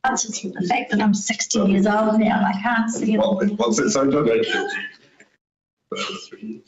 That's just the fact that I'm 60 years old now and I can't see it. Well, once it's so done, it kills you.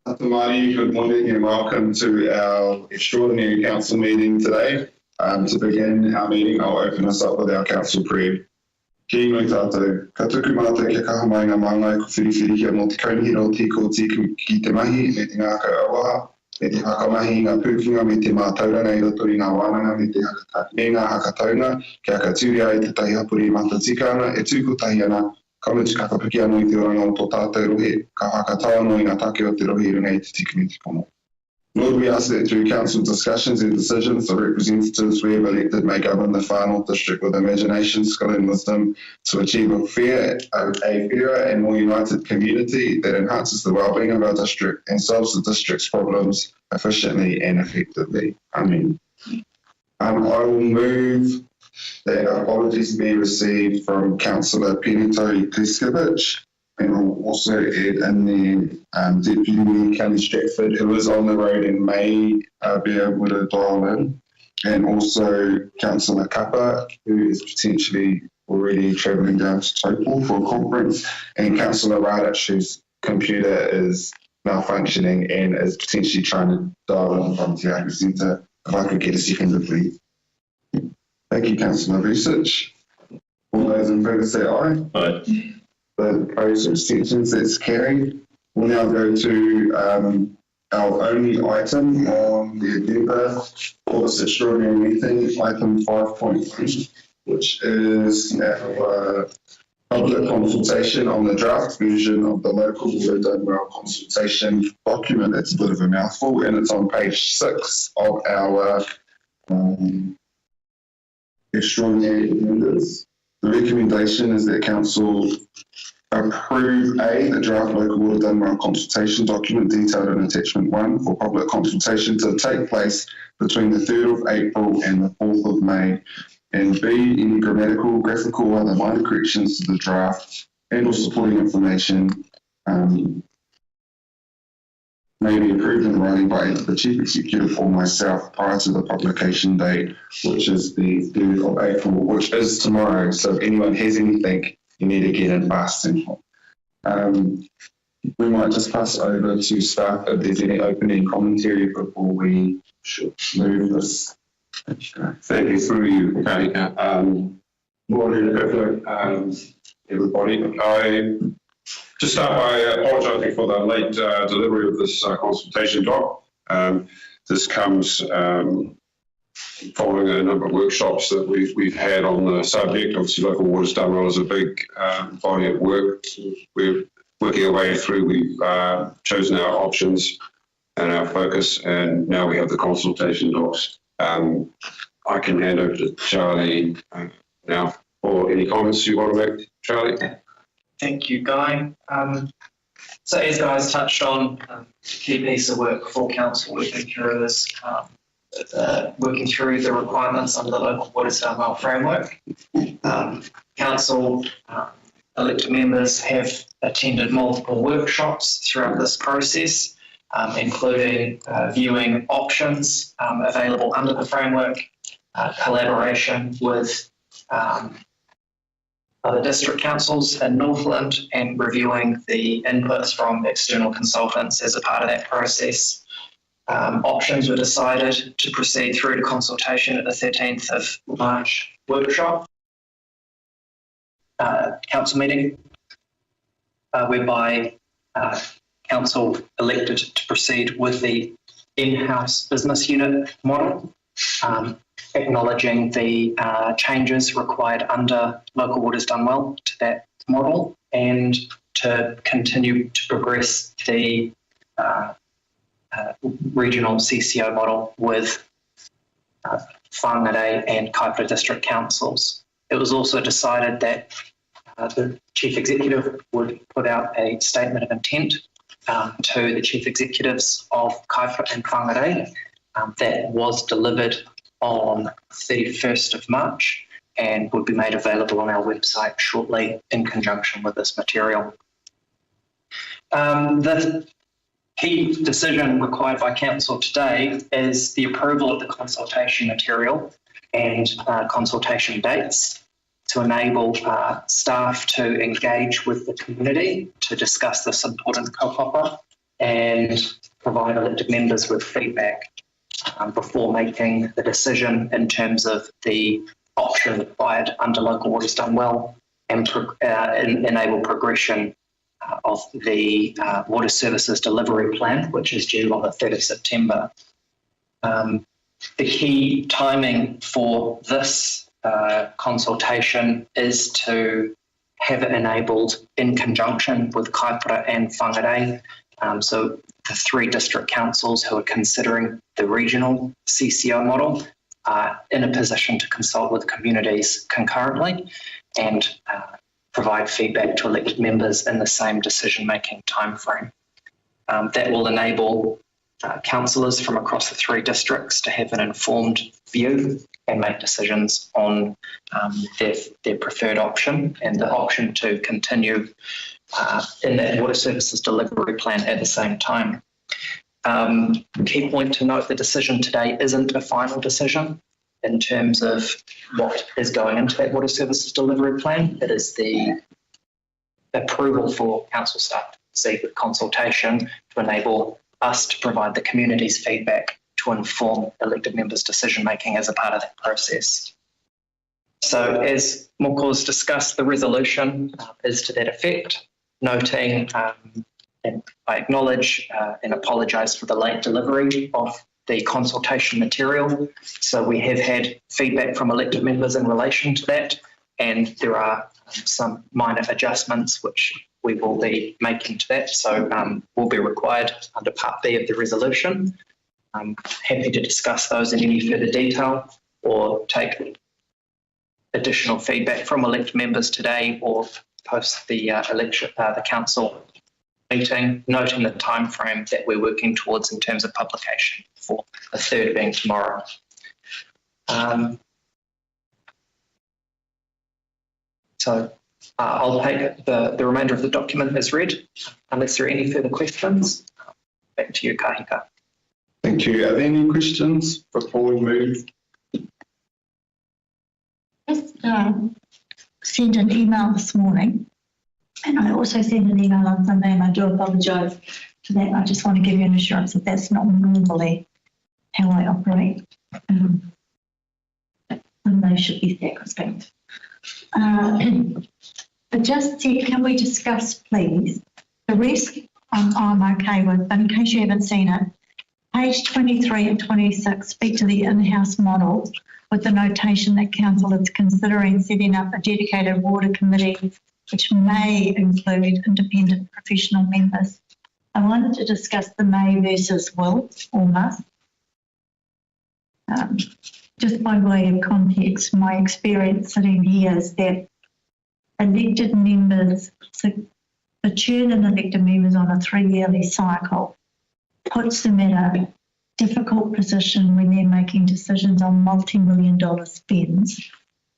Atamari, good morning and welcome to our extraordinary council meeting today. To begin our meeting, I'll open us up with our council prayer. Ki nui tātou, ka tuku mātou kia kaha mai ngā māngai ko whiriwhiri hia mō te kaunihiro tiko tiku ki te mahi me te ngākau awaha, me te hakamahi ngā pūkinga me te mātauranga i roto i ngā wānanga me ngā hakataunga, kia ka tūri ai te tahi hapuri matatikana, e tūkotahi ana, kamutu kakapiki anō i te oranga o tō tātou rohe, ka hakatau anō i ngā take o te rohe i runga i te tiki me te kono. Lord, we ask that through council discussions and decisions, the representatives we have elected may govern the Far North District with imagination, skill and wisdom to achieve a fairer and more united community that enhances the well-being of our district and solves the district's problems efficiently and effectively. Amen. I will move that apologies be received from Councillor Penito Kliskovic, and I'll also add in the Deputy Mayor Kelly Stratford, who is on the road and may be able to dial in, and also Councillor Kappa, who is potentially already travelling down to Topol for a conference, and Councillor Radich, whose computer is malfunctioning and is potentially trying to dial in from Te Aka Centre. If I could get a second, please. Thank you, Councillor Vucic. All those in favour say aye. Aye. The opposed abstentions, that's carried. We'll now go to our only item on the agenda for this extraordinary meeting, item 5.3, which is our public consultation on the draft version of the local Water Done Well consultation document. It's a bit of a mouthful, and it's on page 6 of our extraordinary agendas. The recommendation is that Council approve the draft local Water Done Well consultation document detailed in attachment 1 for public consultation to take place between the 3rd of April and the 4th of May, and B, any grammatical, graphical or other minor corrections to the draft and or supporting information may be approved in writing by the Chief Executive or myself prior to the publication date, which is the 3rd of April, which is tomorrow. So if anyone has anything, you need to get in fast and we might just pass over to staff if there's any opening commentary before we should move this. Thank you through you, Kalika. Morning, everybody. I just start by apologising for the late delivery of this consultation doc. This comes following a number of workshops that we've had on the subject. Obviously, local water's done well as a big body of work. We're working our way through. We've chosen our options and our focus, and now we have the consultation docs. I can hand over to Charlie now for any comments you want to make, Charlie. Thank you, Guy. So as Guy's touched on, key piece of work for council working through this, working through the requirements under the local Water Done Well framework. Council elected members have attended multiple workshops throughout this process, including viewing options available under the framework, collaboration with other district councils in Northland, and reviewing the inputs from external consultants as a part of that process. Options were decided to proceed through to consultation at the 13th of March workshop council meeting, whereby council elected to proceed with the in-house business unit model, acknowledging the changes required under Local Water's Done Well to that model, and to continue to progress the regional CCO model with Whangarei and Kaipara district councils. It was also decided that the Chief Executive would put out a statement of intent to the Chief Executives of Kaipara and Whangarei that was delivered on 31st of March and would be made available on our website shortly in conjunction with this material. The key decision required by Council today is the approval of the consultation material and consultation dates to enable staff to engage with the community to discuss this important kaupapa and provide elected members with feedback before making the decision in terms of the option required under Local Waters Done Well and enable progression of the Water Services Delivery Plan, which is due on the 3rd of September. The key timing for this consultation is to have it enabled in conjunction with Kaipara and Whangarei. So the 3 district councils who are considering the regional CCO model are in a position to consult with communities concurrently and provide feedback to elected members in the same decision-making timeframe. That will enable councillors from across the 3 districts to have an informed view and make decisions on their preferred option and the option to continue in that Water Services Delivery Plan at the same time. Key point to note, the decision today isn't a final decision in terms of what is going into that Water Services Delivery Plan. It is the approval for council staff to proceed with consultation to enable us to provide the community's feedback to inform elected members' decision-making as a part of that process. So as Moko's discussed, the resolution is to that effect, noting, and I acknowledge and apologise for the late delivery of the consultation material. So we have had feedback from elected members in relation to that, and there are some minor adjustments which we will be making to that. So will be required under Part B of the resolution. I'm happy to discuss those in any further detail or take additional feedback from elected members today or post the the council meeting, noting the time frame that we're working towards in terms of publication for the 3rd being tomorrow. So I'll take the remainder of the document as read, unless there are any further questions. Back to you, Kahika. Thank you. Are there any questions before we move? Just sent an email this morning, and I also sent an email on Sunday, and I do apologise for that. I just want to give you an assurance that that's not normally how I operate. Sunday should be circumspect. But just said, can we discuss, please? The rest I'm okay with, but in case you haven't seen it, page 23 and 26 speak to the in-house model with the notation that council is considering setting up a dedicated water committee which may include independent professional members. I wanted to discuss the may versus will or must. Just by way of context, my experience sitting here is that elected members, the churn in elected members on a 3-yearly cycle puts them at a difficult position when they're making decisions on multi-million-dollar spends.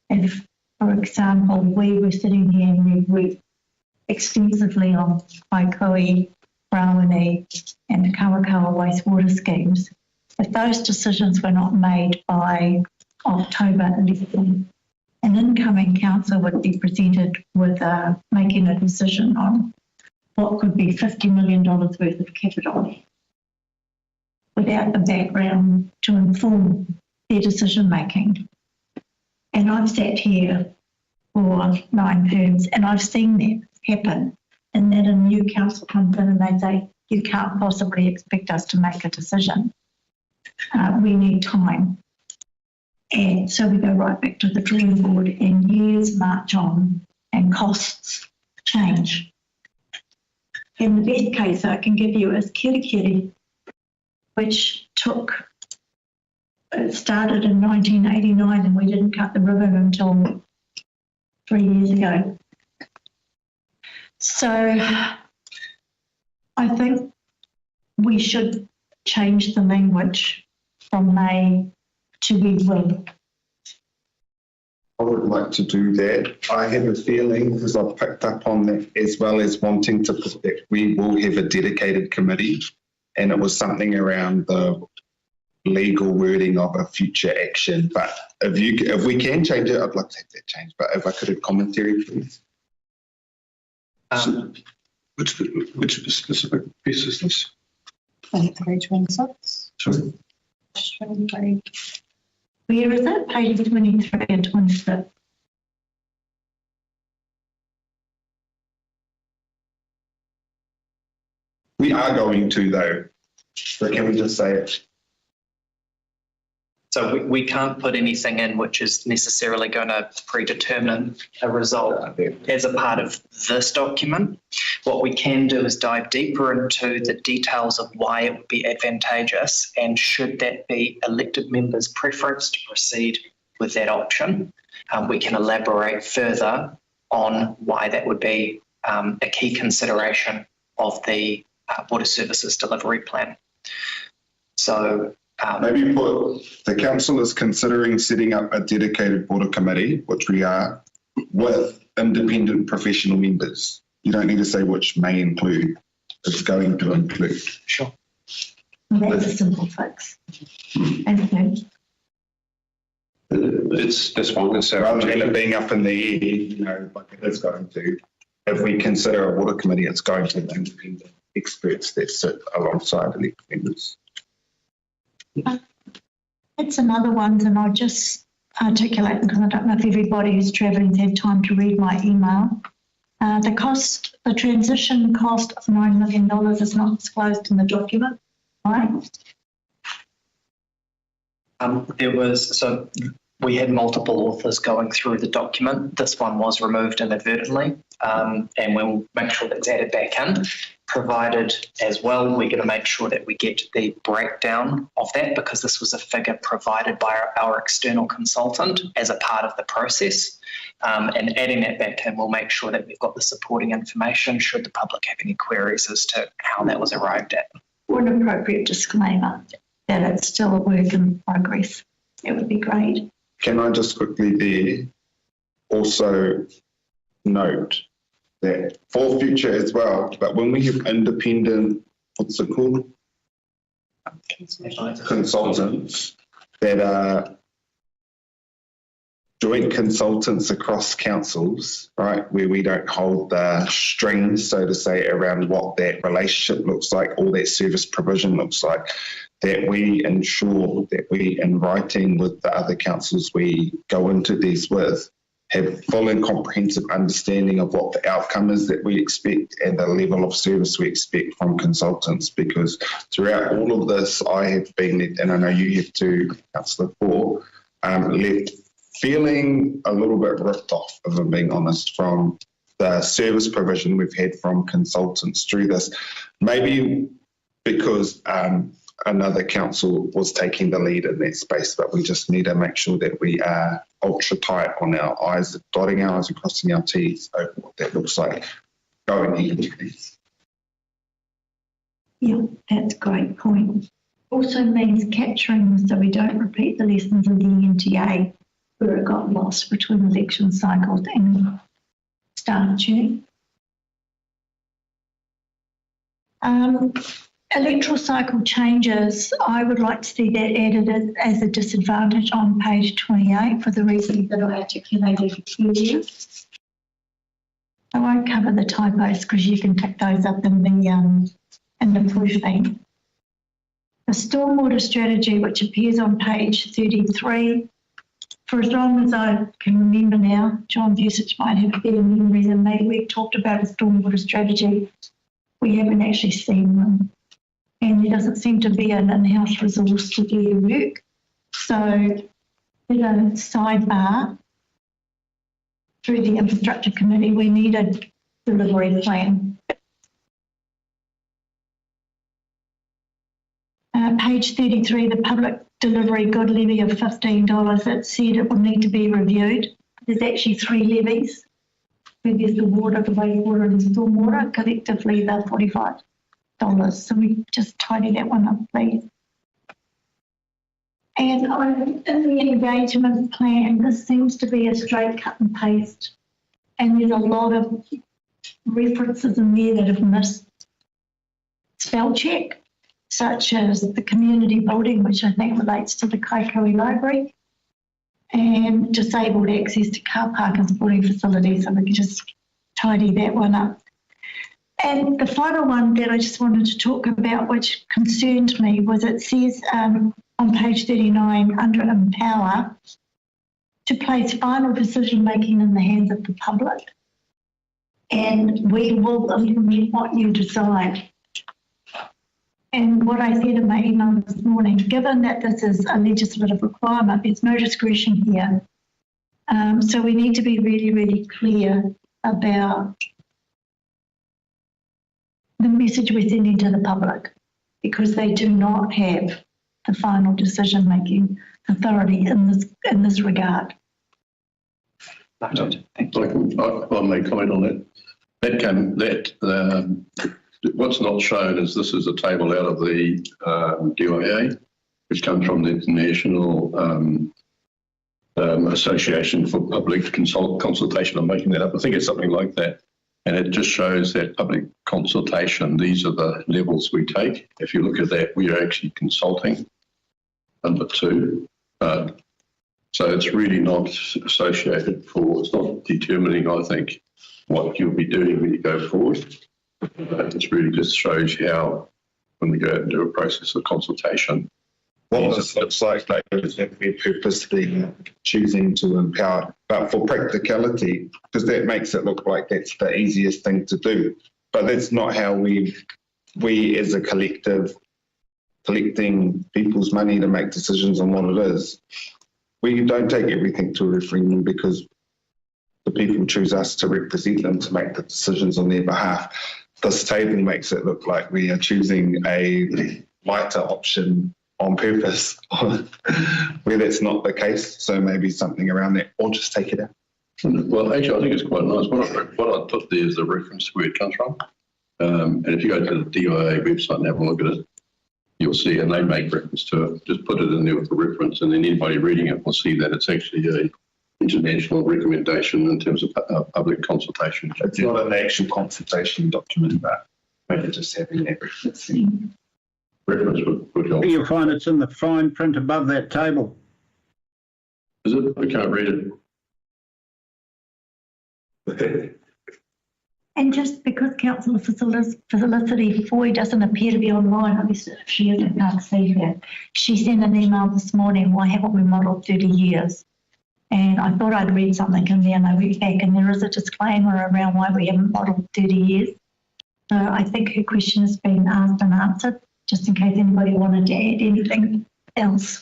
If, for example, we were sitting here and we worked extensively on Waikoi, Rawene and the Kawakawa wastewater schemes, if those decisions were not made by October 11, an incoming council would be presented with making a decision on what could be $50 million worth of capital without the background to inform their decision making. And I've sat here for 9 terms and I've seen that happen, and then a new council comes in and they say, you can't possibly expect us to make a decision. We need time. And so we go right back to the drawing board and years march on and costs change. And the best case I can give you is Kirikiri, which started in 1989 and we didn't cut the ribbon until 3 years ago. So I think we should change the language from may to we will. I would like to do that. I have a feeling, because I've picked up on that, as well as wanting to put that we will have a dedicated committee, and it was something around the legal wording of a future action. But if we can change it, I'd like to have that change. But if I could have commentary, please. Which specific piece is this? 2326. Sure. 23. Where is it? Page 23 and 26. We are going to though. So can we just say it? So we can't put anything in which is necessarily going to predetermine a result as a part of this document. What we can do is dive deeper into the details of why it would be advantageous, and should that be elected members' preference to proceed with that option, we can elaborate further on why that would be a key consideration of the water services delivery plan. So Maybe put the council is considering setting up a dedicated water committee, which we are, with independent professional members. You don't need to say which may include. It's going to include. sure. That's a simple fix. Thank you. That's fine. That's Rather than it being up in the air, like it is going to. If we consider a water committee, it's going to be independent experts that sit alongside elected members. It's some other ones, and I'll just articulate because I don't know if everybody who's travelling has had time to read my email. The transition cost of $9 million is not disclosed in the document, right? We had multiple authors going through the document. This one was removed inadvertently, and we'll make sure that's added back in. Provided as well, we're going to make sure that we get the breakdown of that, because this was a figure provided by our external consultant as a part of the process. And adding that back in, we'll make sure that we've got the supporting information should the public have any queries as to how that was arrived at. Or an appropriate disclaimer that it's still a work in progress. It would be great. Can I just quickly there also note that for future as well, but when we have independent, what's it called? Consultants that are joint consultants across councils, right, where we don't hold the strings, so to say, around what that relationship looks like or that service provision looks like, that we ensure that we, in writing with the other councils we go into these with, have full and comprehensive understanding of what the outcome is that we expect and the level of service we expect from consultants. Because throughout all of this, I have been, and I know you have too, Councillor Paul, left feeling a little bit ripped off, if I'm being honest, from the service provision we've had from consultants through this. Maybe because another council was taking the lead in that space, but we just need to make sure that we are ultra tight on our I's, dotting our I's and crossing our T's over what that looks like going into these. Yeah, that's a great point. Also means capturing so we don't repeat the lessons of the NTA where it got lost between election cycles and staff tuning. Electoral cycle changes, I would like to see that added as a disadvantage on page 28 for the reasons that I articulated earlier. I won't cover the typos because you can pick those up in the proofing. The stormwater strategy, which appears on page 33, for as long as I can remember now, John Busich might have better memory than me, we've talked about a stormwater strategy. We haven't actually seen one. And there doesn't seem to be an in-house resource to do the work. So in a sidebar, through the infrastructure committee, we need a delivery plan. Page 33, the public delivery good levy of $15, it said it will need to be reviewed. There's actually 3 levies. There's the water, the wastewater and the stormwater, collectively they're $45. So we just tidy that one up, please. And in the engagement plan, this seems to be a straight cut and paste. And there's a lot of references in there that have missed spell check, such as the community building, which I think relates to the Kaikoui Library, and disabled access to car park and sporting facilities. So we can just tidy that one up. And the final one that I just wanted to talk about, which concerned me, was it says on page 39 under Empower to place final decision making in the hands of the public. And we will implement what you decide. And what I said in my email this morning, given that this is a legislative requirement, there's no discretion here. So we need to be really, really clear about the message we're sending to the public, because they do not have the final decision-making authority in this regard. Noted. Thank you. I'll make a comment on that. What's not shown is this is a table out of the DIA, which comes from the National Association for Public Consultation. I'm making that up. I think it's something like that. And it just shows that public consultation, these are the levels we take. If you look at that, we are actually consulting, number 2. So it's really not associated it's not determining, I think, what you'll be doing when you go forward. It really just shows you how, when we go out and do a process of consultation. What this looks like is that we're purposely choosing to empower, but for practicality, because that makes it look like that's the easiest thing to do. But that's not how we as a collective, collecting people's money to make decisions on what it is. We don't take everything to a referendum because the people choose us to represent them to make the decisions on their behalf. This table makes it look like we are choosing a lighter option on purpose, where that's not the case. So maybe something around that, or just take it out. Well, actually, I think it's quite nice. What I put there is the reference to where it comes from. And if you go to the DIA website and have a look at it, you'll see, and they make reference to it. Just put it in there with the reference, and then anybody reading it will see that it's actually a international recommendation in terms of public consultation. It's not an actual consultation document, but maybe just having that reference. Reference would help. You'll find it's in the fine print above that table. Is it? I can't read it. And just because Councillor Felicity Foy doesn't appear to be online, obviously if she is, I can't see her. She sent an email this morning, why haven't we modelled 30 years? And I thought I'd read something in there, and I went back, and there is a disclaimer around why we haven't modelled 30 years. So I think her question has been asked and answered, just in case anybody wanted to add anything else.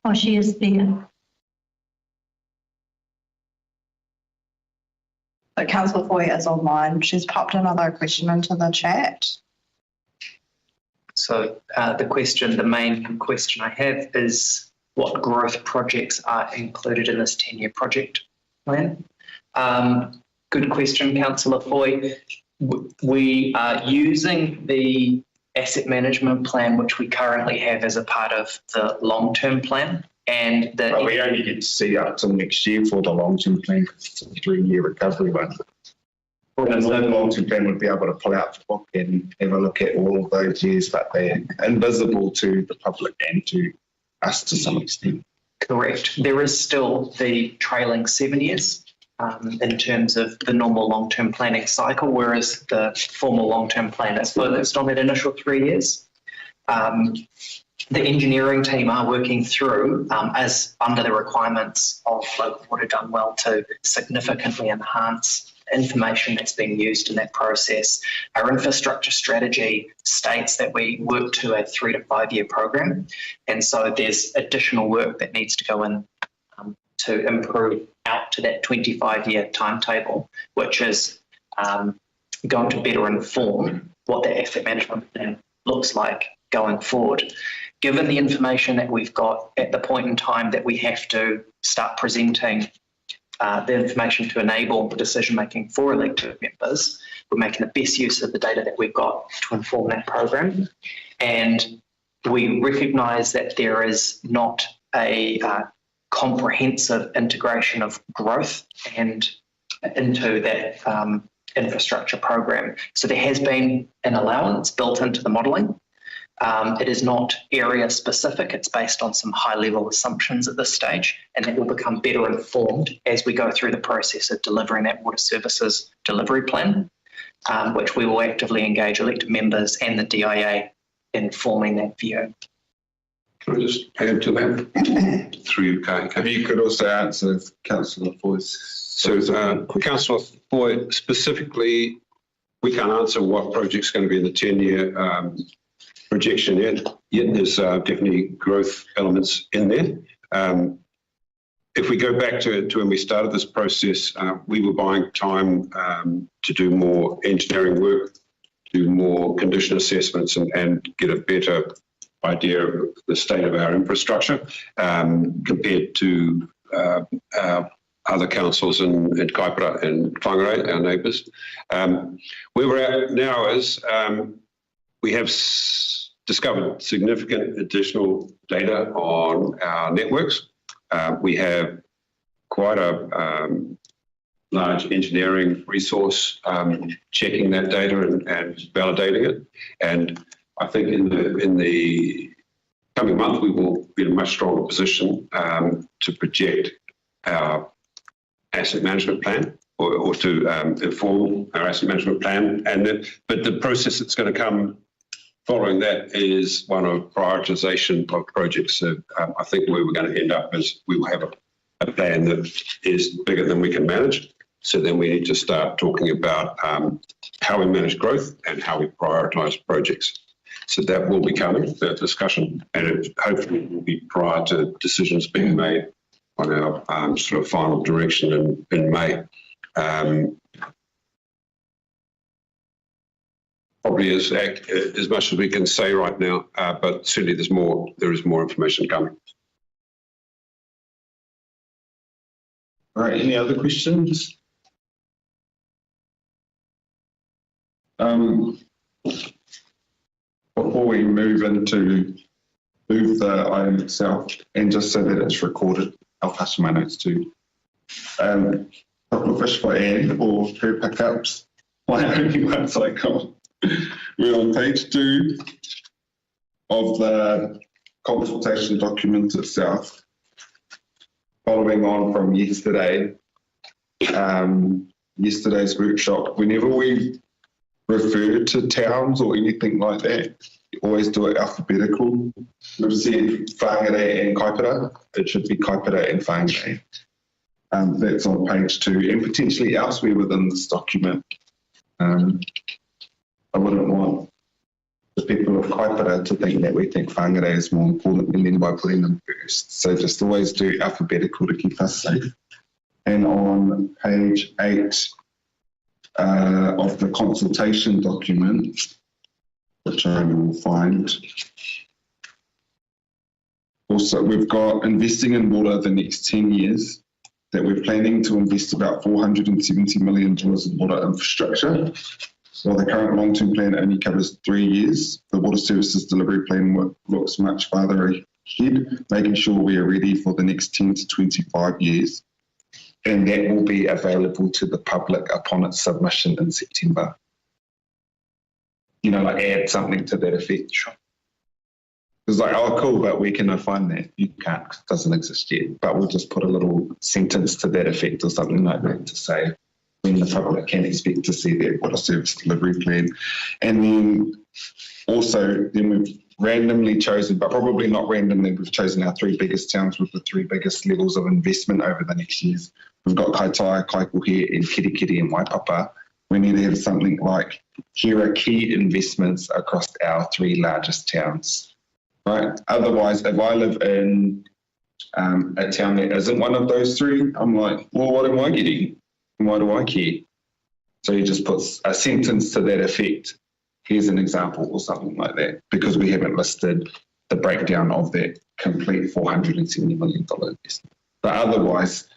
Oh, she is there. So Councillor Foy is online. She's popped another question into the chat. So the main question I have is what growth projects are included in this 10-year project plan? Good question, Councillor Foy. We are using the asset management plan, which we currently have as a part of the long-term plan. And But we only get to see up till next year for the long-term plan, because it's a 3-year recovery one. And the long-term plan would be able to pull out the book and have a look at all of those years, but they're invisible to the public and to us to some extent. Correct. There is still the trailing 7 years in terms of the normal long-term planning cycle, whereas the formal long-term plan is focused on that initial 3 years. The engineering team are working through, as under the requirements of local water done well, to significantly enhance information that's being used in that process. Our infrastructure strategy states that we work to a 3 to 5 year program, and so there's additional work that needs to go in to improve out to that 25-year timetable, which is going to better inform what the asset management plan looks like going forward. Given the information that we've got at the point in time that we have to start presenting the information to enable the decision making for elected members, we're making the best use of the data that we've got to inform that program. And we recognise that there is not a comprehensive integration of growth and into that infrastructure program. So there has been an allowance built into the modelling. It is not area specific, it's based on some high level assumptions at this stage, and that will become better informed as we go through the process of delivering that water services delivery plan. which we will actively engage elected members and the DIA in forming that view. Can I just add to that? Through you, Kate. If you could also answer Councillor Foy's. So, Councillor Foy, specifically, we can't answer what project's going to be in the 10-year projection yet. There's definitely growth elements in there. If we go back to when we started this process, we were buying time to do more engineering work, do more condition assessments and get a better idea of the state of our infrastructure compared to other councils in Kaipara and Whangarei, our neighbours. Where we're at now is we have discovered significant additional data on our networks. We have quite a large engineering resource checking that data and validating it. And I think in the coming month, we will be in a much stronger position to project our asset management plan or to inform our asset management plan. But the process that's going to come following that is one of prioritisation of projects. So I think where we're going to end up is we will have a plan that is bigger than we can manage. So then we need to start talking about how we manage growth and how we prioritise projects. So that will be coming, that discussion, and it hopefully will be prior to decisions being made on our sort of final direction in May. Probably as much as we can say right now, but certainly there is more information coming. All right, any other questions? Before we move the item itself, and just so that it's recorded, I'll pass my notes to a couple of fish for Anne or her pickups. My only ones I got. We're on page 2 of the consultation document itself. Following on from yesterday, yesterday's workshop, whenever we refer to towns or anything like that, you always do it alphabetical. We've said Whangarei and Kaipara. It should be Kaipara and Whangarei. That's on page 2 and potentially elsewhere within this document. I wouldn't want the people of Kaipara to think that we think Whangarei is more important than them by putting them first. So just always do alphabetical to keep us safe. And on page 8 of the consultation document, which I will find, also we've got investing in water the next 10 years, that we're planning to invest about $470 million in water infrastructure. While the current long-term plan only covers 3 years, the water services delivery plan looks much farther ahead, making sure we are ready for the next 10 to 25 years. And that will be available to the public upon its submission in September. You know, like add something to that effect. Sure. It's like, oh, cool, but where can I find that? You can't, because it doesn't exist yet. But we'll just put a little sentence to that effect or something like that to say when the public can expect to see that water service delivery plan. And then also, we've randomly chosen, but probably not randomly, we've chosen our 3 biggest towns with the 3 biggest levels of investment over the next years. We've got Kaitaia, Kaikohe, and Kirikiri and Waipapa. We need to have something like, here are key investments across our 3 largest towns, right? Otherwise, if I live in a town that isn't one of those 3, I'm like, well, what am I getting? And why do I care? So you just put a sentence to that effect. Here's an example or something like that, because we haven't listed the breakdown of that complete $470 million investment. But otherwise,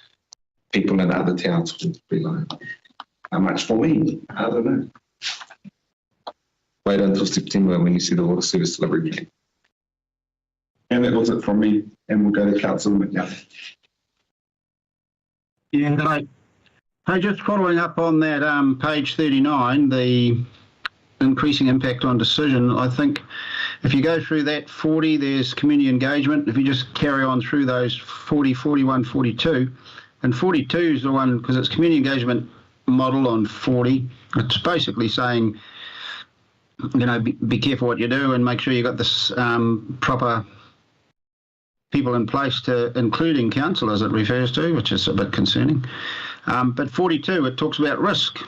people in other towns would be like, how much for me? I don't know. Wait until September when you see the water service delivery plan. And that was it from me, and we'll go to Councillor McNally. Yeah, hey, just following up on that page 39, the increasing impact on decision, I think if you go through that 40, there's community engagement. If you just carry on through those 40, 41, 42, and 42 is the one, because it's community engagement model on 40. It's basically saying, you know, be careful what you do and make sure you got this proper people in place to, including councillors it refers to, which is a bit concerning. But 42, it talks about risk.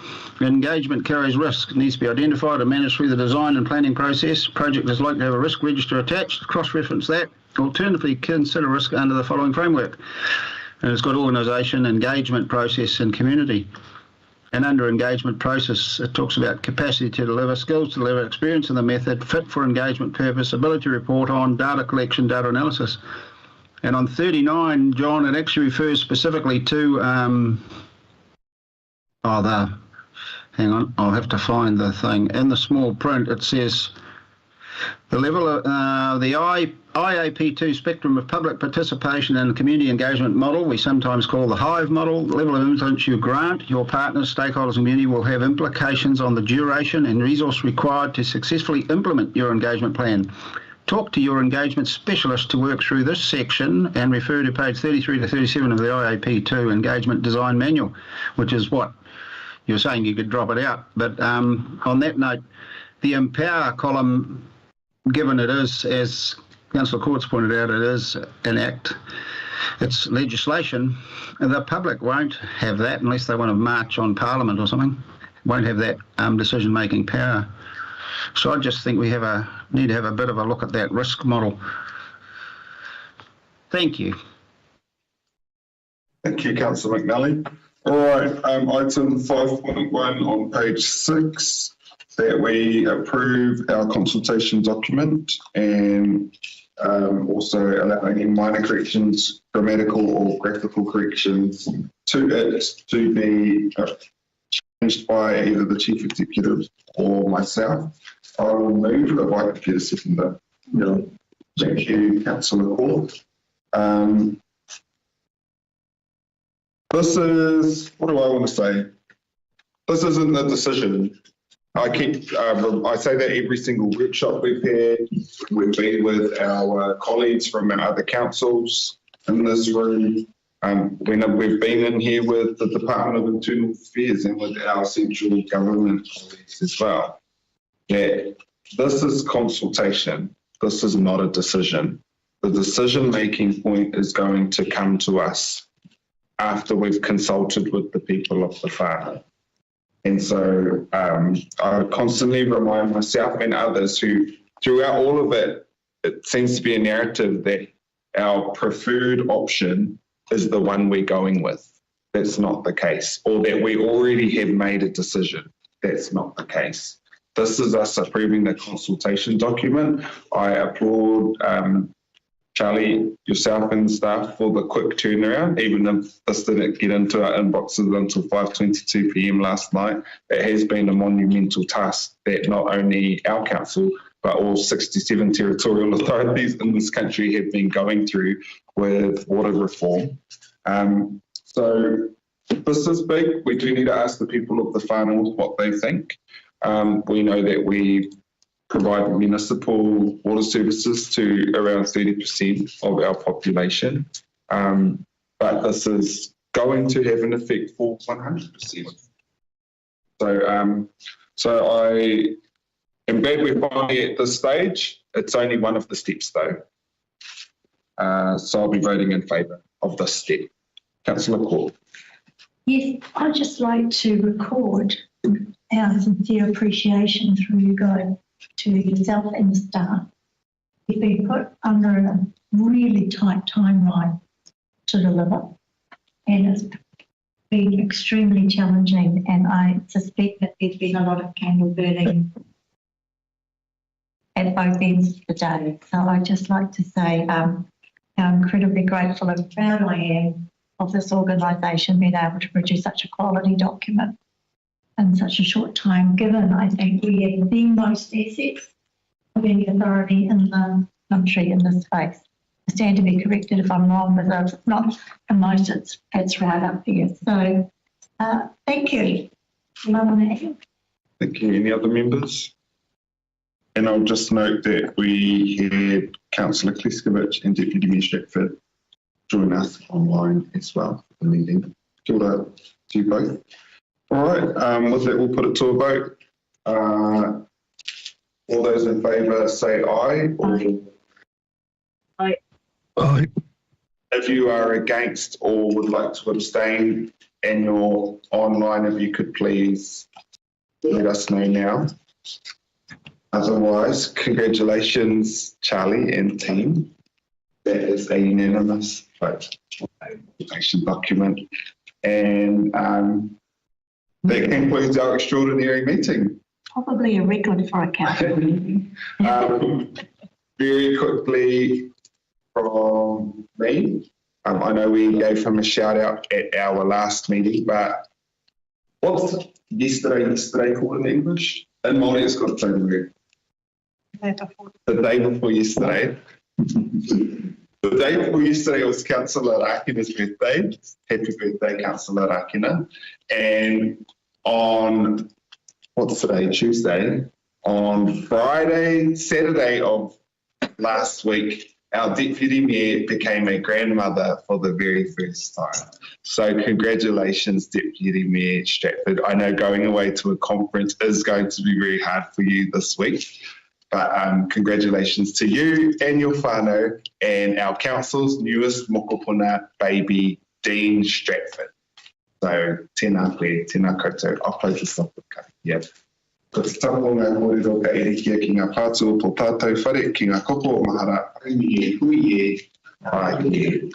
Engagement carries risk. It needs to be identified and managed through the design and planning process. Project is likely to have a risk register attached. Cross-reference that. Alternatively, consider risk under the following framework. And it's got organisation, engagement process and community. And under engagement process, it talks about capacity to deliver, skills to deliver, experience in the method, fit for engagement purpose, ability to report on, data collection, data analysis. And on 39, John, it actually refers specifically to, hang on, I'll have to find the thing. In the small print, it says, the level of the IAP2 spectrum of public participation and community engagement model, we sometimes call the HIVE model, the level of influence you grant your partners, stakeholders and community will have implications on the duration and resource required to successfully implement your engagement plan. Talk to your engagement specialist to work through this section and refer to page 33 to 37 of the IAP2 Engagement Design Manual, which is what you're saying you could drop it out. But on that note, the empower column, given it is, as Councillor Courts pointed out, it is an act, it's legislation, the public won't have that unless they want to march on Parliament or something, won't have that decision-making power. So I just think we need to have a bit of a look at that risk model. Thank you. Thank you, Councillor McNally. All right, item 5.1 on page 6, that we approve our consultation document and also allow any minor corrections, grammatical or graphical corrections to it to be changed by either the Chief Executive or myself. I will move, if I could get a seconder. Yeah. Thank you, Councillor Court. This is, what do I want to say? This isn't the decision. I say that every single workshop we've had. We've been with our colleagues from our other councils in this room. We've been in here with the Department of Internal Affairs and with our central government colleagues as well. Yeah, this is consultation. This is not a decision. The decision-making point is going to come to us after we've consulted with the people of the whānau. And so I constantly remind myself and others who, throughout all of it, it seems to be a narrative that our preferred option is the one we're going with. That's not the case. Or that we already have made a decision. That's not the case. This is us approving the consultation document. I applaud Charlie, yourself and staff for the quick turnaround, even if this didn't get into our inboxes until 5:22 p.m. last night. It has been a monumental task that not only our council, but all 67 territorial authorities in this country have been going through with water reform. So this is big. We do need to ask the people of the whānau what they think. We know that we provide municipal water services to around 30% of our population, but this is going to have an effect for 100%. So I am glad we're finally at this stage. It's only one of the steps though. So I'll be voting in favour of this step. Councillor Court. Yes, I'd just like to record our sincere appreciation through you guys to yourself and the staff. You've been put under a really tight timeline to deliver, and it's been extremely challenging, and I suspect that there's been a lot of candle burning at both ends of the day. So I'd just like to say how incredibly grateful and proud I am of this organisation being able to produce such a quality document in such a short time, given I think we have the most assets of any authority in the country in this space. I stand to be corrected if I'm wrong, but if it's not the most, it's right up there. So thank you. Thank you. Any other members? And I'll just note that we had Councillor Kleskovic and Deputy Mayor Stratford join us online as well for the meeting. Kia ora to you both. All right, with that, we'll put it to a vote. All those in favour say aye. Aye. If you are against or would like to abstain and you're online, if you could please let us know now. Otherwise, congratulations, Charlie and team. That is a unanimous vote. Application document. And that concludes our extraordinary meeting. Probably a record for a council meeting. Very quickly from me, I know we gave him a shout out at our last meeting, but what's yesterday called in English? In Māori it's got its own word. The day before yesterday. The day before yesterday was Councillor Rakina's birthday. Happy birthday, Councillor Rakina. And on, what's today, Tuesday? On Saturday of last week, our Deputy Mayor became a grandmother for the very first time. So congratulations, Deputy Mayor Stratford. I know going away to a conference is going to be very hard for you this week, but congratulations to you and your whānau and our council's newest mokopuna baby, Dean Stratford. So tēnā koe, tēnā koutou. I'll close this off with ka. Yeah. Ko te tango ngā kōrero ka erikia ki ngā pātua tō tātou whare, ki ngā koko o mahara, hui e, pai e.